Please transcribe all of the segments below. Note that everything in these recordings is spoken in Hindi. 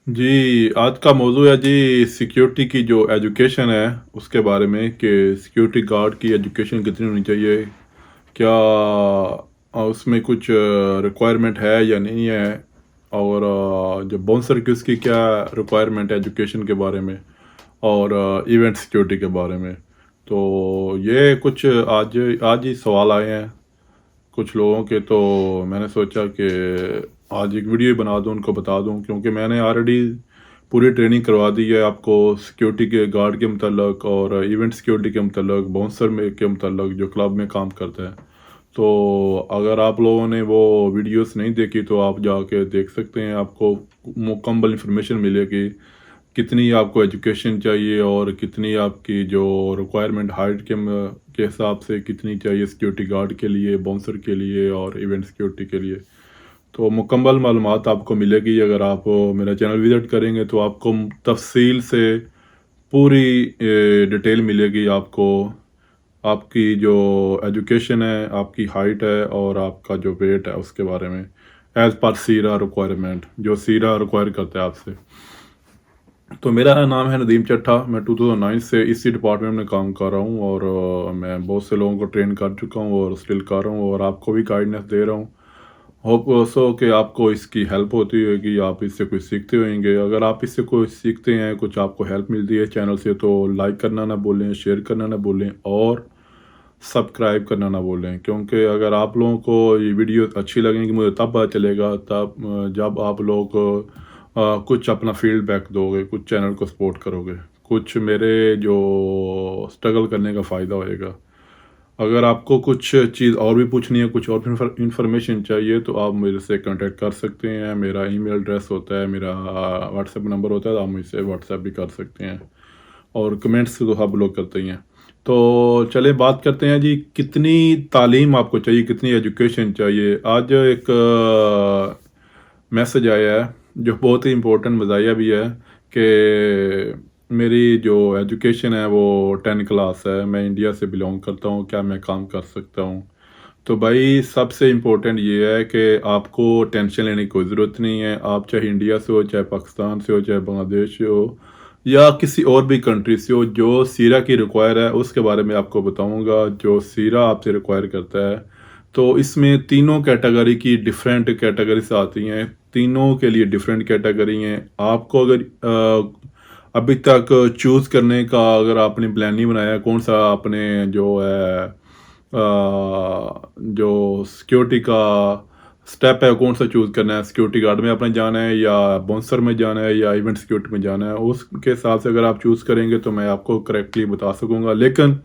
जी, आज का मौज़ू है जी सिक्योरिटी की जो एजुकेशन है उसके बारे में कि सिक्योरिटी गार्ड की एजुकेशन कितनी होनी चाहिए? क्या उसमें कुछ रिक्वायरमेंट है या नहीं है? और जो बाउंसर की उसकी क्या रिक्वायरमेंट है एजुकेशन के बारे में और इवेंट सिक्योरिटी के बारे में? तो ये कुछ आज आज ही सवाल आए हैं कुछ लोगों के, तो मैंने सोचा कि आज एक वीडियो ही बना दूं, उनको बता दूं, क्योंकि मैंने ऑलरेडी पूरी ट्रेनिंग करवा दी है आपको सिक्योरिटी के गार्ड के मतलब और इवेंट सिक्योरिटी के मतलब बाउंसर में के मतलब जो क्लब में काम करते हैं। तो अगर आप लोगों ने वो वीडियोस नहीं देखी तो आप जाके देख सकते हैं, आपको मुकम्मल इंफॉर्मेशन मिलेगी कितनी आपको एजुकेशन चाहिए और कितनी आपकी जो रिक्वायरमेंट हाइट के हिसाब से कितनी चाहिए सिक्योरिटी गार्ड के लिए, बाउंसर के लिए और इवेंट सिक्योरिटी के लिए। तो मुकम्मल मालूमात आपको मिलेगी अगर आप मेरा चैनल विज़िट करेंगे, तो आपको तफ़सील से पूरी डिटेल मिलेगी आपको। आपकी जो एजुकेशन है, आपकी हाइट है और आपका जो वेट है उसके बारे में, एज़ पर सीरा रिक्वायरमेंट, जो सीरा रिक्वायर करता है आपसे। तो मेरा नाम है नदीम चट्ठा, मैं 2009 से इसी डिपार्टमेंट में काम कर रहा हूँ और मैं बहुत से लोगों को ट्रेन कर चुका हूँ और स्टिल कर रहा हूँ और आपको भी गाइडेंस दे रहा हूँ। होप सो कि आपको इसकी हेल्प होती होगी, आप इससे कुछ सीखते होंगे। अगर आप इससे कुछ सीखते हैं, कुछ आपको हेल्प मिलती है चैनल से, तो लाइक करना ना भूलें, शेयर करना ना भूलें और सब्सक्राइब करना ना भूलें, क्योंकि अगर आप लोगों को ये वीडियो अच्छी लगेंगी मुझे तब पता चलेगा, तब जब आप लोग कुछ अपना फीडबैक दोगे, कुछ चैनल को सपोर्ट करोगे, कुछ मेरे जो स्ट्रगल करने का फ़ायदा होएगा। अगर आपको कुछ चीज़ और भी पूछनी है, कुछ और इन्फॉर्मेशन चाहिए, तो आप मेरे से कांटेक्ट कर सकते हैं। मेरा ईमेल एड्रेस होता है, मेरा व्हाट्सएप नंबर होता है, तो आप मुझसे व्हाट्सएप भी कर सकते हैं और कमेंट्स तो सब लोग करते ही हैं। तो चलिए बात करते हैं जी, कितनी तालीम आपको चाहिए, कितनी एजुकेशन चाहिए। आज एक मैसेज आया है जो बहुत ही इम्पोर्टेंट मज़ाया भी है कि मेरी जो एजुकेशन है वो 10 क्लास है, मैं इंडिया से बिलोंग करता हूँ, क्या मैं काम कर सकता हूँ? तो भाई सबसे इम्पोर्टेंट ये है कि आपको टेंशन लेने की कोई ज़रूरत नहीं है। आप चाहे इंडिया से हो, चाहे पाकिस्तान से हो, चाहे बांग्लादेश से हो या किसी और भी कंट्री से हो, जो सीरा की रिक्वायर है उसके बारे में आपको बताऊंगा। जो सीरा आपसे रिक्वायर करता है, तो इसमें तीनों कैटेगरी की डिफरेंट कैटेगरीज आती हैं, तीनों के लिए डिफरेंट कैटेगरी हैं। आपको अगर अभी तक चूज़ करने का अगर आपने प्लान नहीं बनाया कौन सा आपने जो है जो सिक्योरिटी का स्टेप है कौन सा चूज़ करना है, सिक्योरिटी गार्ड में आपने जाना है या बाउंसर में जाना है या इवेंट सिक्योरिटी में जाना है, उसके हिसाब से अगर आप चूज़ करेंगे तो मैं आपको करेक्टली बता सकूंगा। लेकिन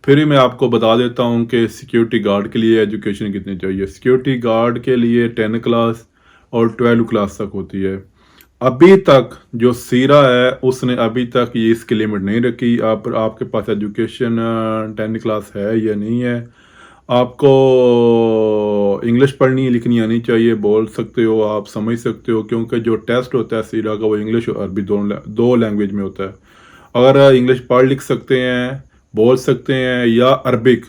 फिर भी मैं आपको बता देता हूं कि सिक्योरिटी गार्ड के लिए एजुकेशन कितनी चाहिए। सिक्योरिटी गार्ड के लिए 10 क्लास और 12 क्लास तक होती है। अभी तक जो सीरा है उसने अभी तक ये इसकी लिमिट नहीं रखी। आपके पास एजुकेशन 10 क्लास है या नहीं है, आपको इंग्लिश पढ़नी लिखनी आनी चाहिए, बोल सकते हो, आप समझ सकते हो, क्योंकि जो टेस्ट होता है सीरा का वो इंग्लिश और अरबी दो लैंग्वेज में होता है। अगर इंग्लिश पढ़ लिख सकते हैं, बोल सकते हैं या अरबिक,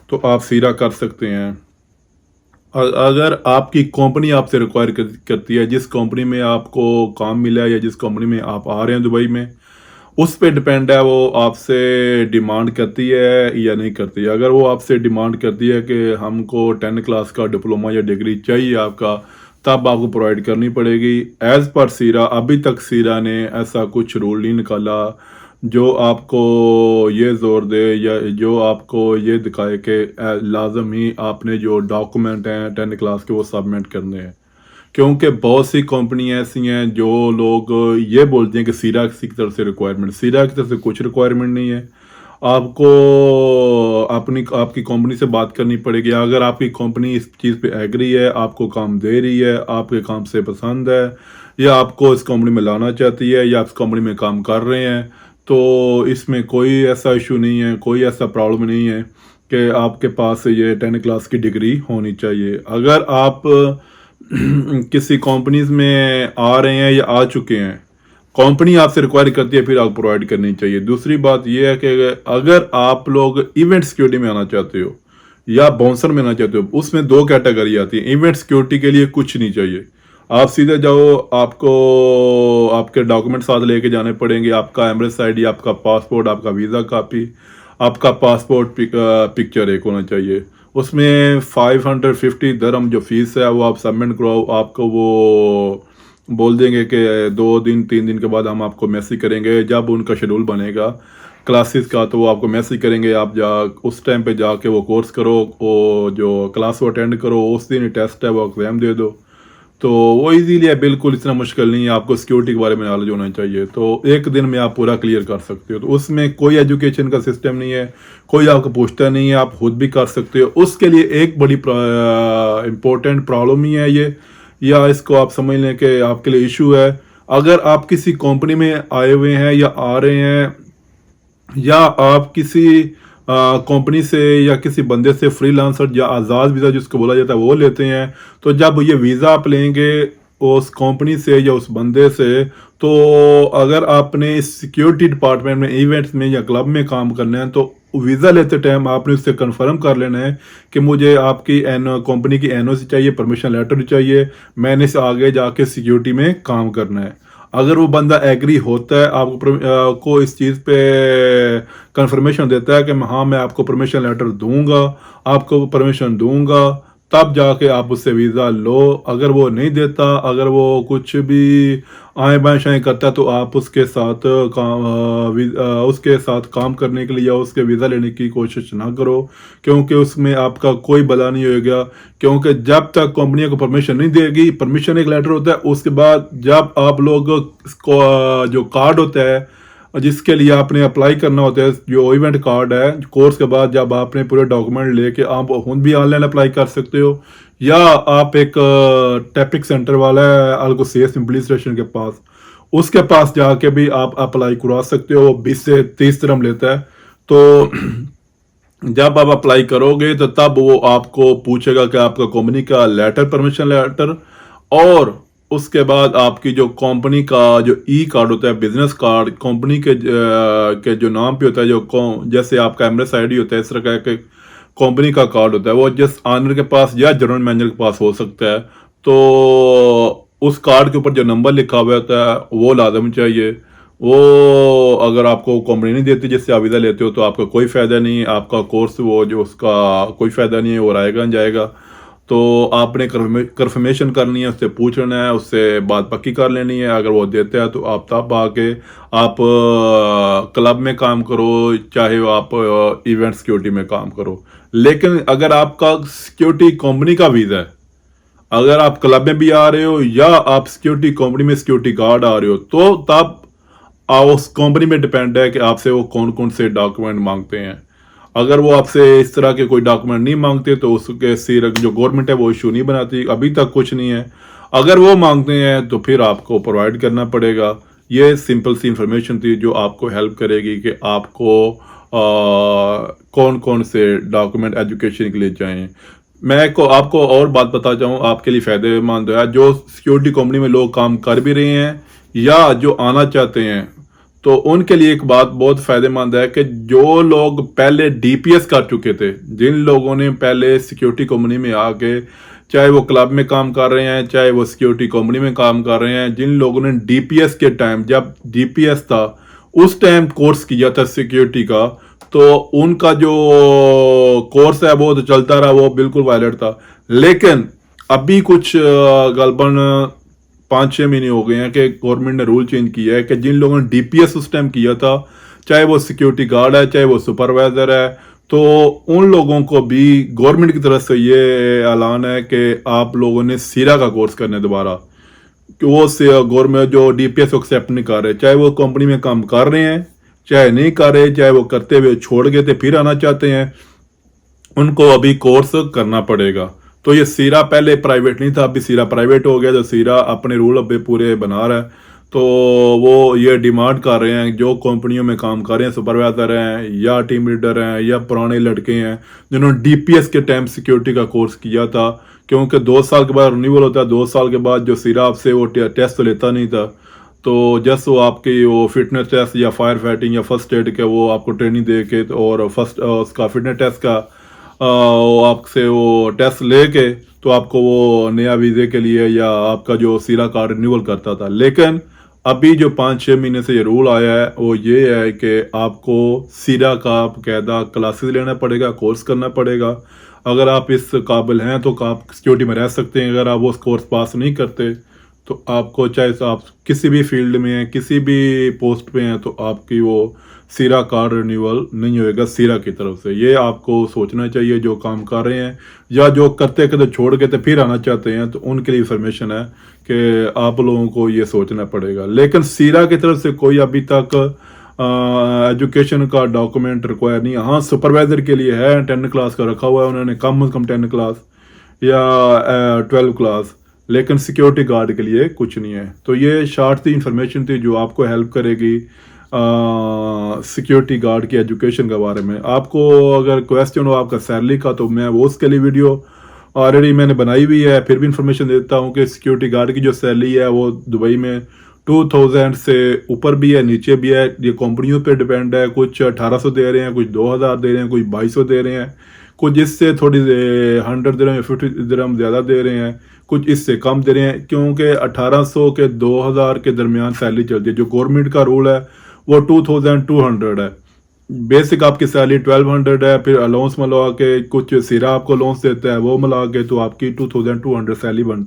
तो आप सीरा कर सकते हैं। अगर आपकी कंपनी आपसे रिक्वायर करती है, जिस कंपनी में आपको काम मिला है या जिस कंपनी में आप आ रहे हैं दुबई में, उस पे डिपेंड है वो आपसे डिमांड करती है या नहीं करती है। अगर वो आपसे डिमांड करती है कि हमको 10 क्लास का डिप्लोमा या डिग्री चाहिए आपका, तब आपको प्रोवाइड करनी पड़ेगी। एज़ पर सीरा अभी तक सीरा ने ऐसा कुछ रूल नहीं निकाला जो आपको ये ज़ोर दे या जो आपको ये दिखाए कि लाजम ही आपने जो डॉक्यूमेंट हैं 10 क्लास के वो सबमिट करने हैं। क्योंकि बहुत सी कंपनियां ऐसी हैं जो लोग ये बोलते हैं कि सीरा की तरफ से रिक्वायरमेंट, सीरा की तरफ से कुछ रिक्वायरमेंट नहीं है। आपको अपनी आपकी कंपनी से बात करनी पड़ेगी। अगर आपकी कंपनी इस चीज़ पे एग्री है, आपको काम दे रही है, आपके काम से पसंद है या आपको इस कंपनी में लाना चाहती है या आप इस कंपनी में काम कर रहे हैं, तो इसमें कोई ऐसा इशू नहीं है, कोई ऐसा प्रॉब्लम नहीं है कि आपके पास ये 10 क्लास की डिग्री होनी चाहिए। अगर आप किसी कंपनीज में आ रहे हैं या आ चुके हैं, कंपनी आपसे रिक्वायर करती है, फिर आप प्रोवाइड करनी चाहिए। दूसरी बात यह है कि अगर आप लोग इवेंट सिक्योरिटी में आना चाहते हो या बाउंसर में आना चाहते हो, उसमें दो कैटेगरी आती है। इवेंट सिक्योरिटी के लिए कुछ नहीं चाहिए, आप सीधे जाओ, आपको आपके डॉक्यूमेंट साथ लेके जाने पड़ेंगे, आपका एमरेस आईडी, आपका पासपोर्ट, आपका वीज़ा कॉपी, आपका पासपोर्ट पिक्चर एक होना चाहिए। उसमें 550 दरम जो फीस है वो आप सबमिट कराओ। आपको वो बोल देंगे कि 2 दिन 3 दिन के बाद हम आपको मैसेज करेंगे। जब उनका शेड्यूल बनेगा क्लासेस का तो वो आपको मैसेज करेंगे, आप जा उस टाइम पे जाके वो कोर्स करो, वो जो क्लास वो अटेंड करो, उस दिन टेस्ट है वो एग्ज़ाम दे दो। तो वो इजीली है, बिल्कुल इतना मुश्किल नहीं है। आपको सिक्योरिटी के बारे में नॉलेज होना चाहिए, तो एक दिन में आप पूरा क्लियर कर सकते हो। तो उसमें कोई एजुकेशन का सिस्टम नहीं है, कोई आपको पूछता नहीं है, आप खुद भी कर सकते हो। उसके लिए एक बड़ी इम्पोर्टेंट प्रॉब्लम ही है ये, या इसको आप समझ लें कि आपके लिए इशू है। अगर आप किसी कंपनी में आए हुए हैं या आ रहे हैं, या आप किसी कंपनी से या किसी बंदे से फ्रीलांसर या आज़ाद वीज़ा जिसको बोला जाता है वो लेते हैं, तो जब ये वीज़ा आप लेंगे उस कंपनी से या उस बंदे से, तो अगर आपने सिक्योरिटी डिपार्टमेंट में, इवेंट्स में या क्लब में काम करना है, तो वीज़ा लेते टाइम आपने उससे कंफर्म कर लेना है कि मुझे आपकी कंपनी की एनओसी चाहिए, परमिशन लेटर चाहिए, मैंने इसे आगे जाके सिक्योरिटी में काम करना है। अगर वो बंदा एग्री होता है, आपको इस चीज़ पे कंफर्मेशन देता है कि हाँ मैं आपको परमिशन लेटर दूंगा, आपको परमिशन दूंगा, तब जाके आप उससे वीज़ा लो। अगर वो नहीं देता, अगर वो कुछ भी आए बाएं शाएं करता है, तो आप उसके साथ उसके साथ काम करने के लिए या उसके वीज़ा लेने की कोशिश ना करो, क्योंकि उसमें आपका कोई भला नहीं होगा। क्योंकि जब तक कंपनी को परमिशन नहीं देगी, परमिशन एक लेटर होता है, उसके बाद जब आप लोग जो कार्ड होता है जिसके लिए आपने अप्लाई करना होता है, जो इवेंट कार्ड है, कोर्स के बाद जब आपने पूरे डॉक्यूमेंट लेके आप खुद भी ऑनलाइन अप्लाई कर सकते हो, या आप एक टैपिक सेंटर वाला है अलगोसेस पुलिस स्टेशन के पास, उसके पास जाके भी आप अप्लाई करवा सकते हो। 20 से 30 दिरहम लेता है। तो जब आप अप्लाई करोगे तो तब वो आपको पूछेगा कि आपका कंपनी का लेटर, परमिशन लेटर, और उसके बाद आपकी जो कंपनी का जो ई कार्ड होता है, बिजनेस कार्ड, कंपनी के जो नाम पे होता है, जो जैसे आपका एमरेस आईडी होता है, इस तरह का कंपनी का कार्ड होता है, वो जस्ट ऑनर के पास या जनरल मैनेजर के पास हो सकता है। तो उस कार्ड के ऊपर जो नंबर लिखा हुआ होता है वो लाजम चाहिए। वो अगर आपको कंपनी नहीं देती जिससे आप वीज़ा लेते हो, तो आपका कोई फ़ायदा नहीं है, आपका कोर्स वो जो उसका कोई फ़ायदा नहीं है, वो रहेगा नहीं जाएगा। तो आपने कन्फर्मेशन करनी है, उससे पूछ लेना है, उससे बात पक्की कर लेनी है। अगर वो देता है तो आप तब आके आप क्लब में काम करो, चाहे वो आप इवेंट सिक्योरिटी में काम करो। लेकिन अगर आपका सिक्योरिटी कंपनी का वीज़ा है, अगर आप क्लब में भी आ रहे हो या आप सिक्योरिटी कंपनी में सिक्योरिटी गार्ड आ रहे हो, तो तब उस कंपनी में डिपेंड है कि आपसे वो कौन कौन से डॉक्यूमेंट मांगते हैं। अगर वो आपसे इस तरह के कोई डॉक्यूमेंट नहीं मांगते, तो उसके सिर जो गवर्नमेंट है वो इशू नहीं बनाती, अभी तक कुछ नहीं है। अगर वो मांगते हैं तो फिर आपको प्रोवाइड करना पड़ेगा। ये सिंपल सी इंफॉर्मेशन थी जो आपको हेल्प करेगी कि आपको कौन कौन से डॉक्यूमेंट एजुकेशन के लिए चाहिए। मैं को आपको और बात बता जाऊँ, आपके लिए फ़ायदेमंद है। जो सिक्योरिटी कंपनी में लोग काम कर भी रहे हैं या जो आना चाहते हैं, तो उनके लिए एक बात बहुत फ़ायदेमंद है कि जो लोग पहले डीपीएस कर चुके थे, जिन लोगों ने पहले सिक्योरिटी कंपनी में आके, चाहे वो क्लब में काम कर रहे हैं, चाहे वो सिक्योरिटी कंपनी में काम कर रहे हैं, जिन लोगों ने डीपीएस के टाइम, जब डीपीएस था उस टाइम कोर्स किया था सिक्योरिटी का, तो उनका जो कोर्स है वो तो चलता रहा, वो बिल्कुल वायलेट था। लेकिन अभी कुछ गलबन 5-6 महीने हो गए हैं कि गवर्नमेंट ने रूल चेंज किया है कि जिन लोगों ने डीपीएस उस टाइम किया था, चाहे वो सिक्योरिटी गार्ड है, चाहे वो सुपरवाइजर है, तो उन लोगों को भी गवर्नमेंट की तरफ से ये ऐलान है कि आप लोगों ने सीरा का कोर्स करना है दोबारा। कि वो से गवर्नमेंट जो डीपीएस को एक्सेप्ट नहीं कर रहे, चाहे वो कंपनी में काम कर रहे हैं, चाहे नहीं कर रहे, चाहे वो करते हुए छोड़ गए थे फिर आना चाहते हैं, उनको अभी कोर्स करना पड़ेगा। तो ये सीरा पहले प्राइवेट नहीं था, अभी सीरा प्राइवेट हो गया। तो सीरा अपने रूल अभी पूरे बना रहा है, तो वो ये डिमांड कर रहे हैं, जो कंपनियों में काम कर रहे हैं, सुपरवाइजर हैं या टीम लीडर हैं या पुराने लड़के हैं जिन्होंने डीपीएस के टाइम सिक्योरिटी का कोर्स किया था, क्योंकि 2 साल के बाद रिन्यूअल होता है, 2 साल के बाद जो सीरा आपसे वो टेस्ट तो लेता नहीं था, तो जस्ट वो आपकी वो फिटनेस टेस्ट या फायर फाइटिंग या फर्स्ट एड के वो आपको ट्रेनिंग दे के और फर्स्ट उसका फिटनेस टेस्ट का वो आपसे वो टेस्ट लेके तो आपको वो नया वीज़े के लिए या आपका जो सीरा कार्ड रिन्यूअल करता था। लेकिन अभी जो 5-6 महीने से ये रूल आया है वो ये है कि आपको सीरा का बाकायदा क्लासेस लेना पड़ेगा, कोर्स करना पड़ेगा। अगर आप इस काबिल हैं तो आप सिक्योरिटी में रह सकते हैं। अगर आप वो कोर्स पास नहीं करते तो आपको चाहे आप किसी भी फील्ड में हैं, किसी भी पोस्ट पे हैं, तो आपकी वो सीरा कार्ड रिन्यूअल नहीं होएगा सीरा की तरफ से। ये आपको सोचना चाहिए जो काम कर रहे हैं या जो करते करते छोड़ के तो फिर आना चाहते हैं, तो उनके लिए इंफॉर्मेशन है कि आप लोगों को ये सोचना पड़ेगा। लेकिन सीरा की तरफ से कोई अभी तक एजुकेशन का डॉक्यूमेंट रिक्वायर नहीं है। हाँ, सुपरवाइजर के लिए है, 10 क्लास का रखा हुआ है उन्होंने, कम से कम 10 क्लास या 12 क्लास, लेकिन सिक्योरिटी गार्ड के लिए कुछ नहीं है। तो ये शॉर्ट सी इंफॉर्मेशन थी जो आपको हेल्प करेगी सिक्योरिटी गार्ड की एजुकेशन के बारे में। आपको अगर क्वेश्चन हो आपका सैलरी का, तो मैं वो उसके लिए वीडियो ऑलरेडी मैंने बनाई हुई है। फिर भी इंफॉर्मेशन देता हूँ कि सिक्योरिटी गार्ड की जो सैलरी है वो दुबई में 2000 से ऊपर भी है, नीचे भी है। ये कंपनियों पे डिपेंड है, कुछ 1800 दे रहे हैं, कुछ 2000 दे रहे हैं, कुछ 2200 दे रहे हैं, कुछ इससे थोड़ी 100 दिरहम या 50 दिरहम ज़्यादा दे रहे हैं, कुछ इससे कम दे रहे हैं, क्योंकि 1800 के 2000 के दरमियान सैलरी चलती है। जो गवर्नमेंट का रूल है वो 2200 है। बेसिक आपकी सैलरी 1200 है, फिर अलाउंस मिला के कुछ सिरा आपको अलाउंस देता है, वो मिला के तो आपकी 2200 सैलरी बनती है।